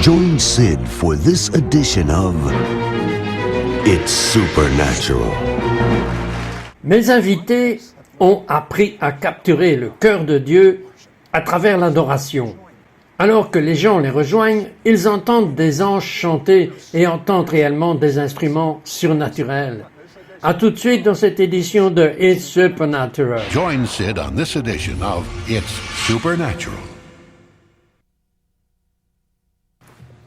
Join Sid for this edition of It's Supernatural. Mes invités ont appris à capturer le cœur de Dieu à travers l'adoration. Alors que les gens les rejoignent, ils entendent des anges chanter et entendent réellement des instruments surnaturels. À tout de suite dans cette édition de It's Supernatural. Join Sid on this edition of It's Supernatural.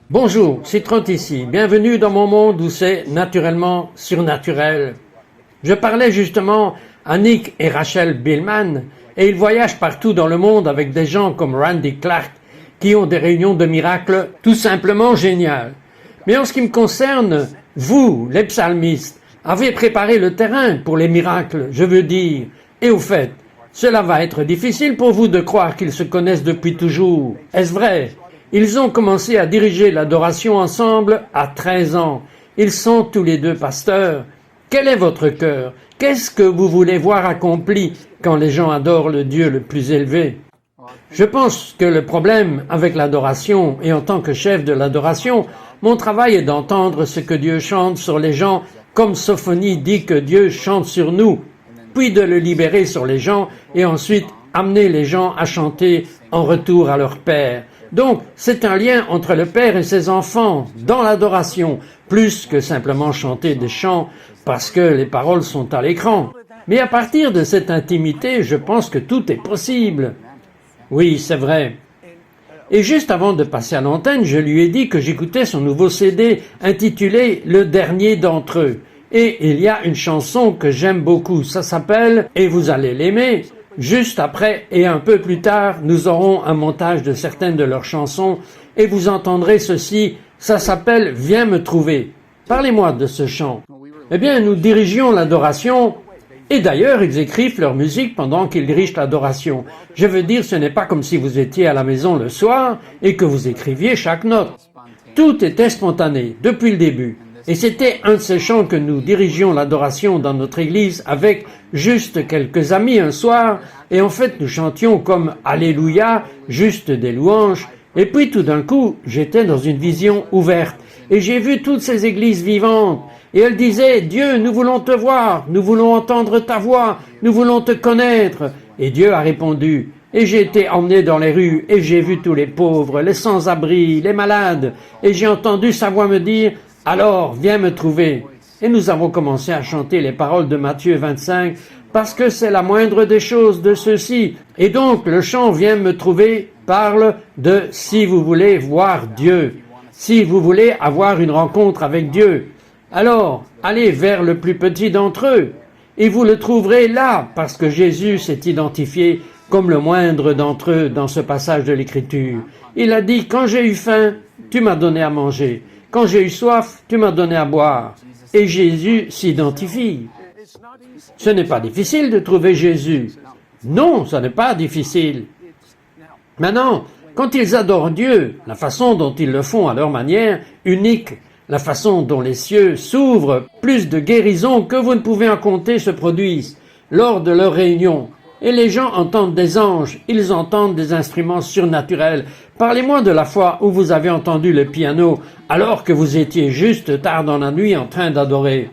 Bonjour, c'est Trent ici. Bienvenue dans mon monde où c'est naturellement surnaturel. Je parlais justement à Nick et Rachel Billman et ils voyagent partout dans le monde avec des gens comme Randy Clark qui ont des réunions de miracles tout simplement géniales. Mais en ce qui me concerne, vous, les psalmistes, avez préparé le terrain pour les miracles, je veux dire. Et au fait, cela va être difficile pour vous de croire qu'ils se connaissent depuis toujours. Est-ce vrai? Ils ont commencé à diriger l'adoration ensemble à 13 ans. Ils sont tous les deux pasteurs. Quel est votre cœur? Qu'est-ce que vous voulez voir accompli quand les gens adorent le Dieu le plus élevé? Je pense que le problème avec l'adoration, et en tant que chef de l'adoration, mon travail est d'entendre ce que Dieu chante sur les gens, comme Sophonie dit que Dieu chante sur nous, puis de le libérer sur les gens, et ensuite amener les gens à chanter en retour à leur Père. Donc, c'est un lien entre le Père et ses enfants dans l'adoration, plus que simplement chanter des chants parce que les paroles sont à l'écran. Mais à partir de cette intimité, je pense que tout est possible. Oui, c'est vrai. Et juste avant de passer à l'antenne, je lui ai dit que j'écoutais son nouveau CD intitulé « Le dernier d'entre eux ». Et il y a une chanson que j'aime beaucoup, ça s'appelle « Et vous allez l'aimer ». Juste après et un peu plus tard, nous aurons un montage de certaines de leurs chansons et vous entendrez ceci, ça s'appelle « Viens me trouver ». Parlez-moi de ce chant. Eh bien, nous dirigions l'adoration et d'ailleurs, ils écrivent leur musique pendant qu'ils dirigent l'adoration. Je veux dire, ce n'est pas comme si vous étiez à la maison le soir et que vous écriviez chaque note. Tout était spontané, depuis le début. Et c'était un de ces chants que nous dirigions l'adoration dans notre église avec juste quelques amis un soir. Et en fait, nous chantions comme Alléluia, juste des louanges. Et puis tout d'un coup, j'étais dans une vision ouverte. Et j'ai vu toutes ces églises vivantes. Et elles disaient, Dieu, nous voulons te voir, nous voulons entendre ta voix, nous voulons te connaître. Et Dieu a répondu. Et j'ai été emmené dans les rues, et j'ai vu tous les pauvres, les sans-abri, les malades. Et j'ai entendu sa voix me dire, alors, viens me trouver. Et nous avons commencé à chanter les paroles de Matthieu 25, parce que c'est la moindre des choses de ceci. Et donc, le chant Viens me trouver parle de si vous voulez voir Dieu, si vous voulez avoir une rencontre avec Dieu. Alors, allez vers le plus petit d'entre eux, et vous le trouverez là, parce que Jésus s'est identifié comme le moindre d'entre eux dans ce passage de l'Écriture. Il a dit, quand j'ai eu faim, tu m'as donné à manger. Quand j'ai eu soif, tu m'as donné à boire. Et Jésus s'identifie. Ce n'est pas difficile de trouver Jésus. Non, ce n'est pas difficile. Maintenant, quand ils adorent Dieu, la façon dont ils le font à leur manière, unique, la façon dont les cieux s'ouvrent, plus de guérisons que vous ne pouvez en compter se produisent lors de leurs réunions. Et les gens entendent des anges, ils entendent des instruments surnaturels. Parlez-moi de la fois où vous avez entendu le piano alors que vous étiez juste tard dans la nuit en train d'adorer.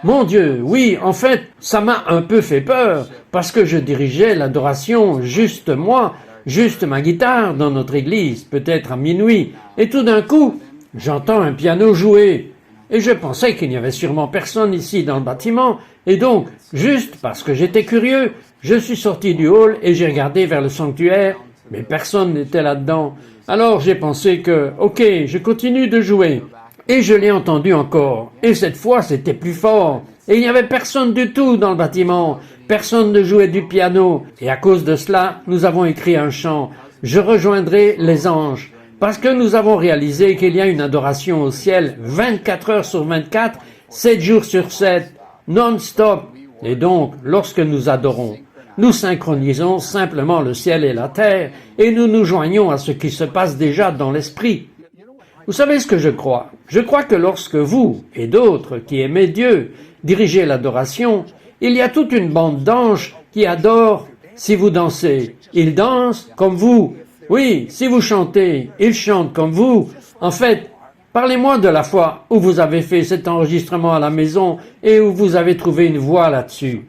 Mon Dieu, oui, en fait, ça m'a un peu fait peur parce que je dirigeais l'adoration, juste moi, juste ma guitare dans notre église, peut-être à minuit. Et tout d'un coup, j'entends un piano jouer. Et je pensais qu'il n'y avait sûrement personne ici dans le bâtiment. Et donc, juste parce que j'étais curieux, je suis sorti du hall et j'ai regardé vers le sanctuaire, mais personne n'était là-dedans. Alors j'ai pensé que, ok, je continue de jouer. Et je l'ai entendu encore. Et cette fois, c'était plus fort. Et il n'y avait personne du tout dans le bâtiment. Personne ne jouait du piano. Et à cause de cela, nous avons écrit un chant. Je rejoindrai les anges. Parce que nous avons réalisé qu'il y a une adoration au ciel 24 heures sur 24, 7 jours sur 7, non-stop. Et donc, lorsque nous adorons, nous synchronisons simplement le ciel et la terre et nous nous joignons à ce qui se passe déjà dans l'esprit. Vous savez ce que je crois? Je crois que lorsque vous et d'autres qui aimez Dieu dirigez l'adoration, il y a toute une bande d'anges qui adorent si vous dansez. Ils dansent comme vous. Oui, si vous chantez, ils chantent comme vous. En fait, parlez-moi de la fois où vous avez fait cet enregistrement à la maison et où vous avez trouvé une voix là-dessus.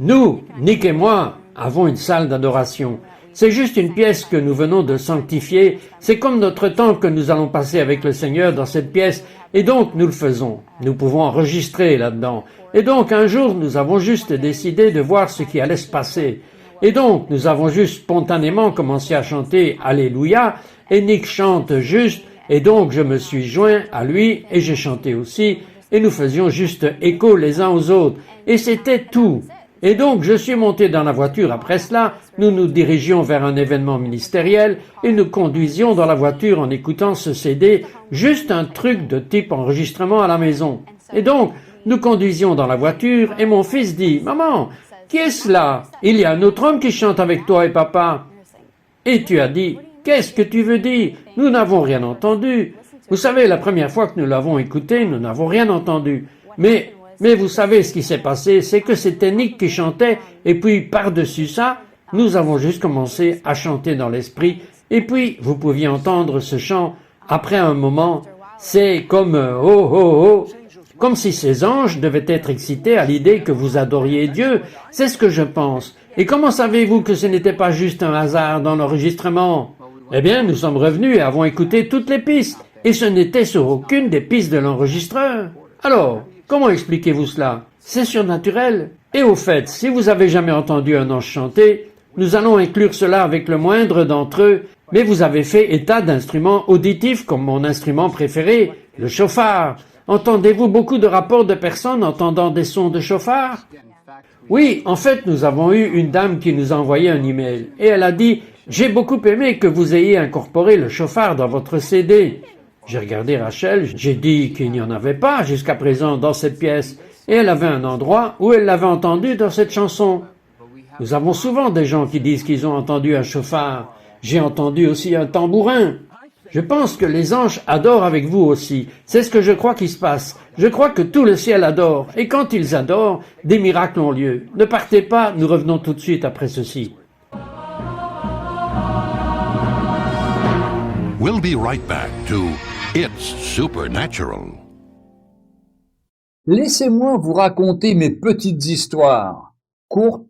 Nous, Nick et moi, avons une salle d'adoration. C'est juste une pièce que nous venons de sanctifier. C'est comme notre temps que nous allons passer avec le Seigneur dans cette pièce. Et donc, nous le faisons. Nous pouvons enregistrer là-dedans. Et donc, un jour, nous avons juste décidé de voir ce qui allait se passer. Et donc, nous avons juste spontanément commencé à chanter Alléluia. Et Nick chante juste. Et donc, je me suis joint à lui et j'ai chanté aussi. Et nous faisions juste écho les uns aux autres. Et c'était tout. Et donc, je suis monté dans la voiture après cela, nous nous dirigions vers un événement ministériel et nous conduisions dans la voiture en écoutant ce CD, juste un truc de type enregistrement à la maison. Et donc, nous conduisions dans la voiture et mon fils dit « Maman, qui est cela? Il y a un autre homme qui chante avec toi et papa. » Et tu as dit « Qu'est-ce que tu veux dire? Nous n'avons rien entendu. » Vous savez, la première fois que nous l'avons écouté, nous n'avons rien entendu. Mais vous savez ce qui s'est passé, c'est que c'était Nick qui chantait, et puis par-dessus ça, nous avons juste commencé à chanter dans l'esprit, et puis vous pouviez entendre ce chant. Après un moment, c'est comme oh oh oh, comme si ces anges devaient être excités à l'idée que vous adoriez Dieu. C'est ce que je pense. Et comment savez-vous que ce n'était pas juste un hasard dans l'enregistrement? Eh bien, nous sommes revenus et avons écouté toutes les pistes, et ce n'était sur aucune des pistes de l'enregistreur. Alors, comment expliquez-vous cela? C'est surnaturel. Et au fait, si vous avez jamais entendu un ange chanter, nous allons inclure cela avec le moindre d'entre eux, mais vous avez fait état d'instruments auditifs comme mon instrument préféré, le chauffard. Entendez-vous beaucoup de rapports de personnes entendant des sons de chauffard? Oui, en fait, nous avons eu une dame qui nous a envoyé un email, et elle a dit « J'ai beaucoup aimé que vous ayez incorporé le chauffard dans votre CD. » J'ai regardé Rachel, j'ai dit qu'il n'y en avait pas jusqu'à présent dans cette pièce, et elle avait un endroit où elle l'avait entendu dans cette chanson. Nous avons souvent des gens qui disent qu'ils ont entendu un chauffard. J'ai entendu aussi un tambourin. Je pense que les anges adorent avec vous aussi. C'est ce que je crois qui se passe. Je crois que tout le ciel adore, et quand ils adorent, des miracles ont lieu. Ne partez pas, nous revenons tout de suite après ceci. We'll be right back to It's Supernatural. Laissez-moi vous raconter mes petites histoires, courtes,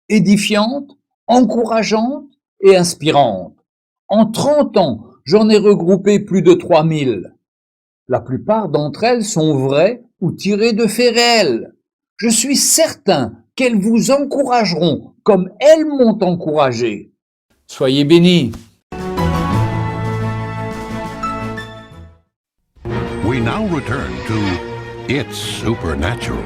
édifiantes, encourageantes et inspirantes. En 30 ans, j'en ai regroupé plus de 3000. La plupart d'entre elles sont vraies ou tirées de faits réels. Je suis certain qu'elles vous encourageront comme elles m'ont encouragé. Soyez bénis. We now return to It's Supernatural.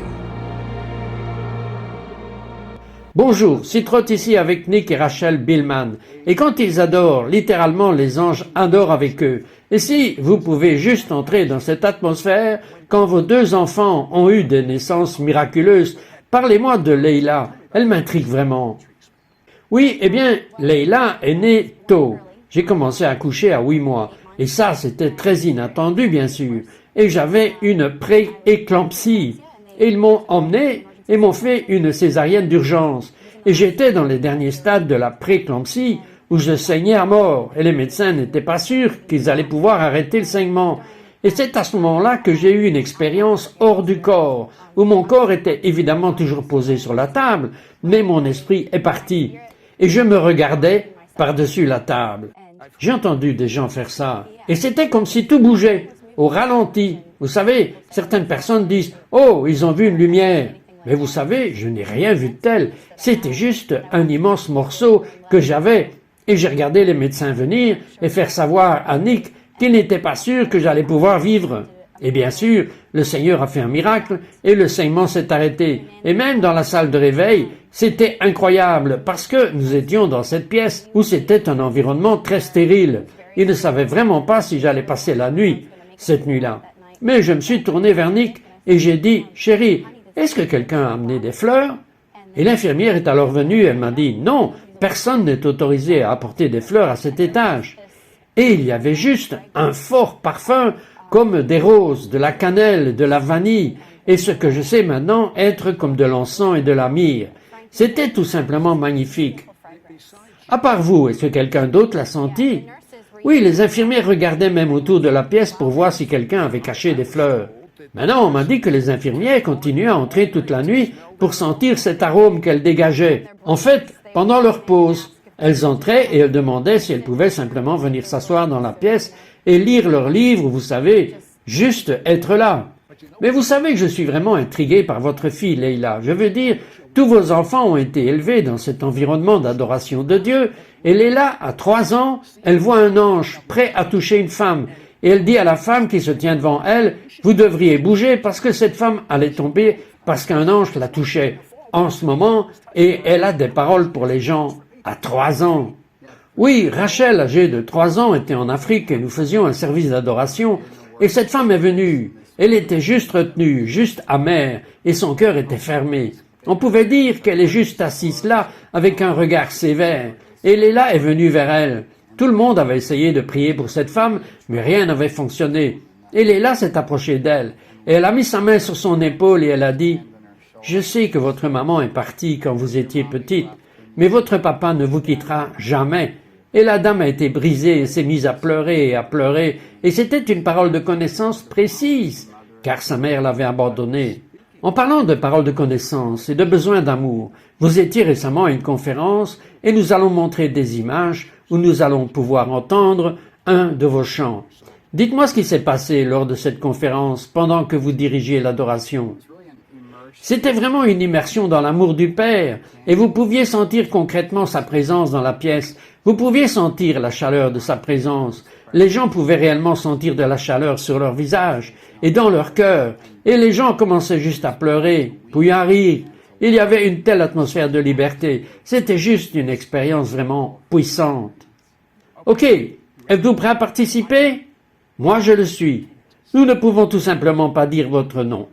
Bonjour, Citrotte ici avec Nick et Rachel Billman. Et quand ils adorent, littéralement les anges adorent avec eux. Et si vous pouvez juste entrer dans cette atmosphère, quand vos 2 enfants ont eu des naissances miraculeuses, parlez-moi de Leila, elle m'intrigue vraiment. Oui, eh bien, Leila est née tôt. J'ai commencé à accoucher à 8 mois. Et ça, c'était très inattendu, bien sûr. Et j'avais une pré-éclampsie. Et ils m'ont emmené et m'ont fait une césarienne d'urgence. Et j'étais dans les derniers stades de la pré-éclampsie où je saignais à mort. Et les médecins n'étaient pas sûrs qu'ils allaient pouvoir arrêter le saignement. Et c'est à ce moment-là que j'ai eu une expérience hors du corps, où mon corps était évidemment toujours posé sur la table, mais mon esprit est parti. Et je me regardais par-dessus la table. J'ai entendu des gens faire ça, et c'était comme si tout bougeait, au ralenti. Vous savez, certaines personnes disent « Oh, ils ont vu une lumière !» Mais vous savez, je n'ai rien vu de tel. C'était juste un immense morceau que j'avais, et j'ai regardé les médecins venir et faire savoir à Nick qu'il n'était pas sûr que j'allais pouvoir vivre. Et bien sûr, le Seigneur a fait un miracle, et le saignement s'est arrêté. Et même dans la salle de réveil, c'était incroyable, parce que nous étions dans cette pièce où c'était un environnement très stérile. Il ne savait vraiment pas si j'allais passer la nuit, cette nuit-là. Mais je me suis tourné vers Nick, et j'ai dit « Chérie, est-ce que quelqu'un a amené des fleurs ?» Et l'infirmière est alors venue, elle m'a dit « Non, personne n'est autorisé à apporter des fleurs à cet étage. » Et il y avait juste un fort parfum, comme des roses, de la cannelle, de la vanille, et ce que je sais maintenant être comme de l'encens et de la myrrhe. C'était tout simplement magnifique. À part vous, est-ce que quelqu'un d'autre l'a senti? Oui, les infirmières regardaient même autour de la pièce pour voir si quelqu'un avait caché des fleurs. Maintenant, on m'a dit que les infirmières continuaient à entrer toute la nuit pour sentir cet arôme qu'elles dégageaient. En fait, pendant leur pause, elles entraient et elles demandaient si elles pouvaient simplement venir s'asseoir dans la pièce et lire leurs livres, vous savez, juste être là. Mais vous savez que je suis vraiment intrigué par votre fille, Leila. Je veux dire, tous vos enfants ont été élevés dans cet environnement d'adoration de Dieu, et Leila, à 3 ans, elle voit un ange prêt à toucher une femme, et elle dit à la femme qui se tient devant elle, « Vous devriez bouger parce que cette femme allait tomber parce qu'un ange la touchait en ce moment, et elle a des paroles pour les gens à 3 ans. » Oui, Rachel, âgée de 3 ans, était en Afrique et nous faisions un service d'adoration, et cette femme est venue. Elle était juste retenue, juste amère, et son cœur était fermé. On pouvait dire qu'elle est juste assise là, avec un regard sévère. Et Léla est venue vers elle. Tout le monde avait essayé de prier pour cette femme, mais rien n'avait fonctionné. Et Léla s'est approchée d'elle, et elle a mis sa main sur son épaule et elle a dit « Je sais que votre maman est partie quand vous étiez petite, mais votre papa ne vous quittera jamais. » Et la dame a été brisée et s'est mise à pleurer, et c'était une parole de connaissance précise, car sa mère l'avait abandonnée. En parlant de paroles de connaissance et de besoin d'amour, vous étiez récemment à une conférence et nous allons montrer des images où nous allons pouvoir entendre un de vos chants. Dites-moi ce qui s'est passé lors de cette conférence pendant que vous dirigiez l'adoration. C'était vraiment une immersion dans l'amour du Père, et vous pouviez sentir concrètement sa présence dans la pièce. Vous pouviez sentir la chaleur de sa présence. Les gens pouvaient réellement sentir de la chaleur sur leur visage et dans leur cœur, et les gens commençaient juste à pleurer, puis à rire. Il y avait une telle atmosphère de liberté. C'était juste une expérience vraiment puissante. Ok, êtes-vous prêt à participer? Moi, je le suis. Nous ne pouvons tout simplement pas dire votre nom.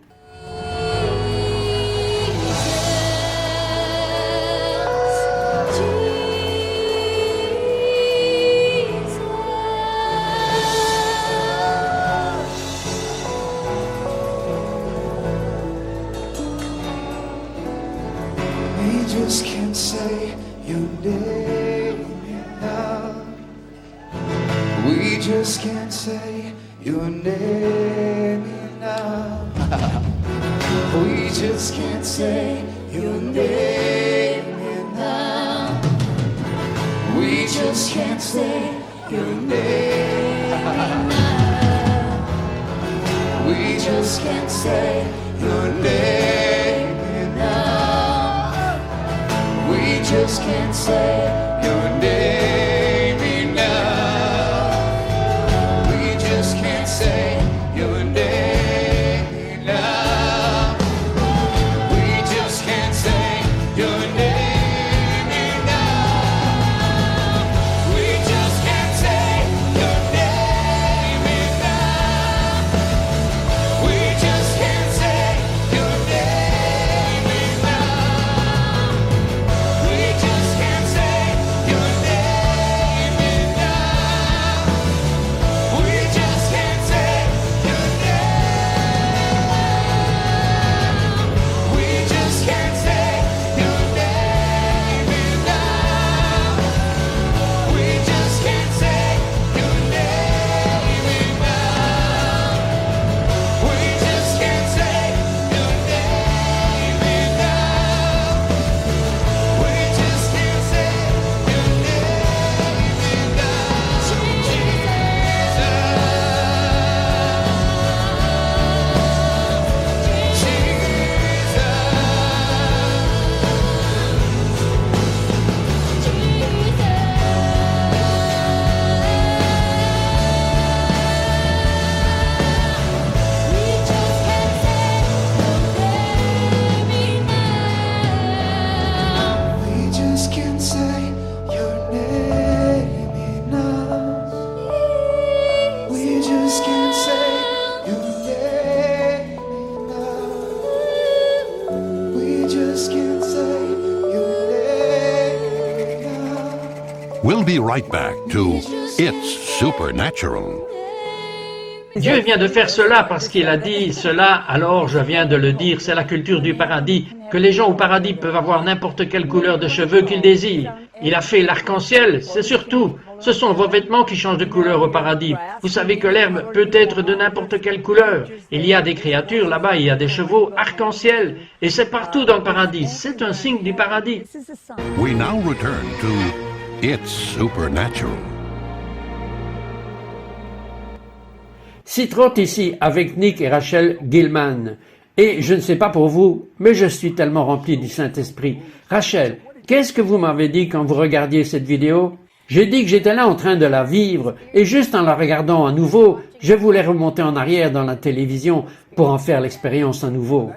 We just can't say your name enough. We just can't say your name enough. We just can't say your name enough. We just can't say your name enough. We just can't say your name enough. We just can't say your name enough. We just can't say your name enough. We just can't say your name enough. We just can't say your name enough. We just can't say your name enough. We just can't say your name enough. We just can't say your name. We just can't say your name enough. We just can't say your name enough. We just can't say your name enough. We just can't say your name enough. We just can't say your name enough. We just can't say your name enough. We just can't say your name enough. We'll be right back to It's Supernatural. Dieu vient de faire cela parce qu'il a dit cela, alors je viens de le dire, c'est la culture du paradis, que les gens au paradis peuvent avoir n'importe quelle couleur de cheveux qu'ils désirent. Il a fait l'arc-en-ciel, c'est surtout. Ce sont vos vêtements qui changent de couleur au paradis. Vous savez que l'herbe peut être de n'importe quelle couleur. Il y a des créatures là-bas, il y a des chevaux arc-en-ciel. Et c'est partout dans le paradis. C'est un signe du paradis. We now return to It's Supernatural. Citrotte ici avec Nick et Rachel Gilman. Et je ne sais pas pour vous, mais je suis tellement rempli du Saint-Esprit. Rachel, qu'est-ce que vous m'avez dit quand vous regardiez cette vidéo? J'ai dit que j'étais là en train de la vivre, et juste en la regardant à nouveau, je voulais remonter en arrière dans la télévision pour en faire l'expérience à nouveau.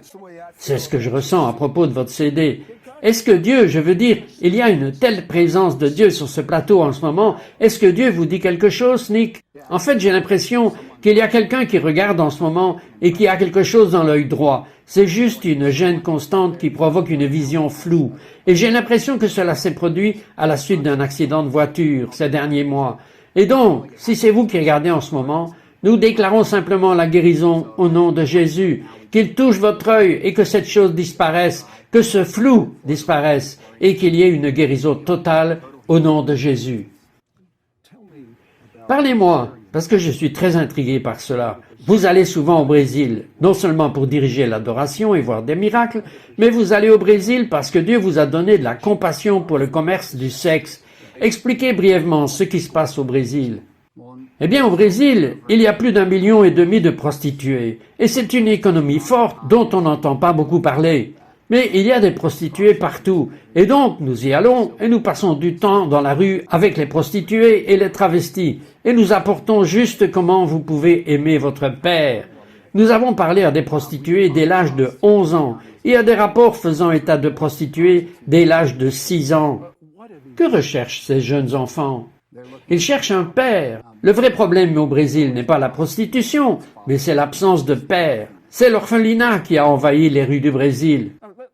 C'est ce que je ressens à propos de votre CD. Est-ce que Dieu, je veux dire, il y a une telle présence de Dieu sur ce plateau en ce moment, est-ce que Dieu vous dit quelque chose, Nick? En fait, j'ai l'impression qu'il y a quelqu'un qui regarde en ce moment et qui a quelque chose dans l'œil droit. C'est juste une gêne constante qui provoque une vision floue. Et j'ai l'impression que cela s'est produit à la suite d'un accident de voiture ces derniers mois. Et donc, si c'est vous qui regardez en ce moment, nous déclarons simplement la guérison au nom de Jésus, qu'il touche votre œil et que cette chose disparaisse, que ce flou disparaisse et qu'il y ait une guérison totale au nom de Jésus. Parlez-moi, parce que je suis très intrigué par cela. Vous allez souvent au Brésil, non seulement pour diriger l'adoration et voir des miracles, mais vous allez au Brésil parce que Dieu vous a donné de la compassion pour le commerce du sexe. Expliquez brièvement ce qui se passe au Brésil. Eh bien, au Brésil, il y a plus d'1,5 million de prostituées, et c'est une économie forte dont on n'entend pas beaucoup parler. Mais il y a des prostituées partout, et donc nous y allons et nous passons du temps dans la rue avec les prostituées et les travestis, et nous apportons juste comment vous pouvez aimer votre père. Nous avons parlé à des prostituées dès l'âge de 11 ans, et à des rapports faisant état de prostituées dès l'âge de 6 ans. Que recherchent ces jeunes enfants? Ils cherchent un père. Le vrai problème au Brésil n'est pas la prostitution, mais c'est l'absence de père. C'est l'orphelinat qui a envahi les rues du Brésil.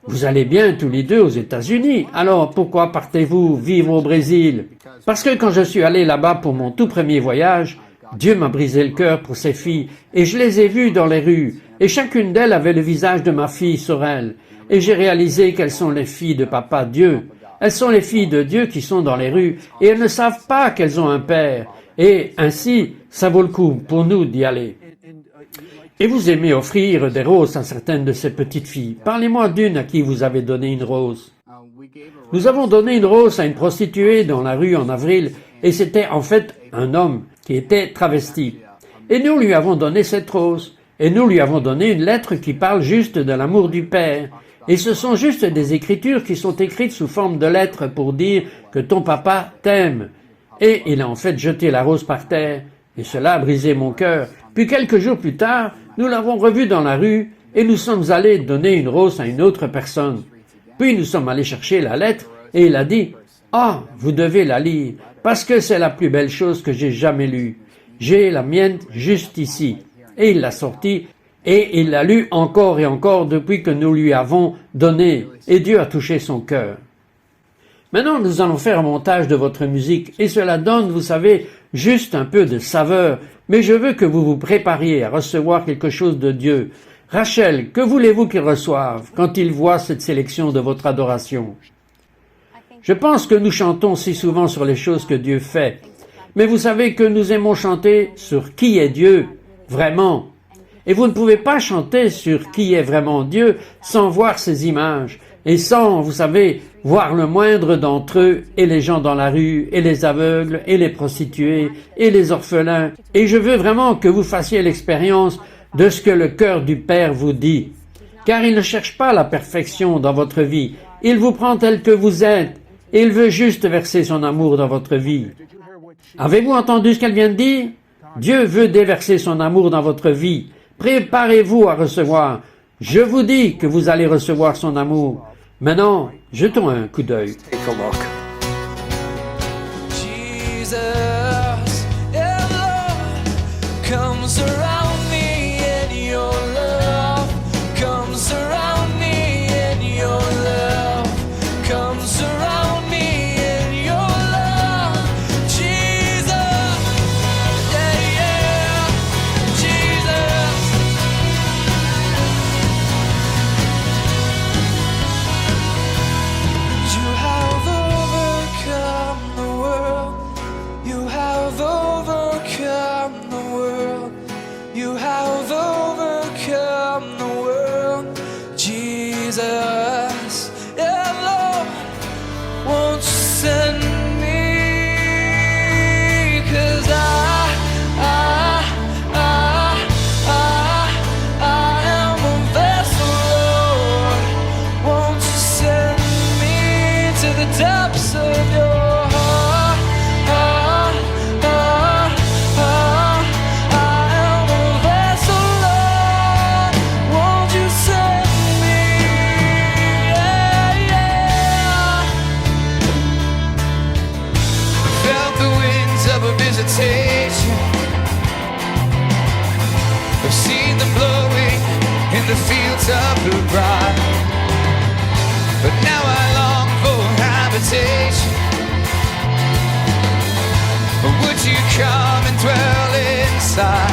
Vous allez bien tous les deux aux États-Unis, alors pourquoi partez-vous vivre au Brésil? Parce que quand je suis allé là-bas pour mon tout premier voyage, Dieu m'a brisé le cœur pour ces filles, et je les ai vues dans les rues, et chacune d'elles avait le visage de ma fille sur elle, et j'ai réalisé qu'elles sont les filles de Papa Dieu. Elles sont les filles de Dieu qui sont dans les rues, et elles ne savent pas qu'elles ont un père, et ainsi, ça vaut le coup pour nous d'y aller. Et vous aimez offrir des roses à certaines de ces petites filles. Parlez-moi d'une à qui vous avez donné une rose. Nous avons donné une rose à une prostituée dans la rue en avril, et c'était en fait un homme qui était travesti. Et nous lui avons donné cette rose, et nous lui avons donné une lettre qui parle juste de l'amour du Père. Et ce sont juste des écritures qui sont écrites sous forme de lettres pour dire que ton papa t'aime. Et il a en fait jeté la rose par terre, et cela a brisé mon cœur. Puis quelques jours plus tard, nous l'avons revu dans la rue, et nous sommes allés donner une rose à une autre personne. Puis nous sommes allés chercher la lettre, et il a dit « Ah, vous devez la lire, parce que c'est la plus belle chose que j'ai jamais lue. J'ai la mienne juste ici. » Et il l'a sortie, et il l'a lue encore et encore depuis que nous lui avons donné, et Dieu a touché son cœur. Maintenant, nous allons faire un montage de votre musique, et cela donne, vous savez, juste un peu de saveur, mais je veux que vous vous prépariez à recevoir quelque chose de Dieu. Rachel, que voulez-vous qu'il reçoive quand il voit cette sélection de votre adoration? Je pense que nous chantons si souvent sur les choses que Dieu fait, mais vous savez que nous aimons chanter sur qui est Dieu, vraiment. Et vous ne pouvez pas chanter sur qui est vraiment Dieu sans voir ces images, et sans, vous savez, voir le moindre d'entre eux, et les gens dans la rue, et les aveugles, et les prostituées, et les orphelins. Et je veux vraiment que vous fassiez l'expérience de ce que le cœur du Père vous dit. Car il ne cherche pas la perfection dans votre vie. Il vous prend tel que vous êtes, et il veut juste verser son amour dans votre vie. Avez-vous entendu ce qu'elle vient de dire? Dieu veut déverser son amour dans votre vie. Préparez-vous à recevoir. Je vous dis que vous allez recevoir son amour. Maintenant, jetons un coup d'œil. Jesus, your love comes around me, and your love comes around me, and your love comes around me, and your love, Jesus, yeah, yeah, Jesus. You have overcome. the fields of blue bright. But now I long for habitation. Would you come and dwell inside?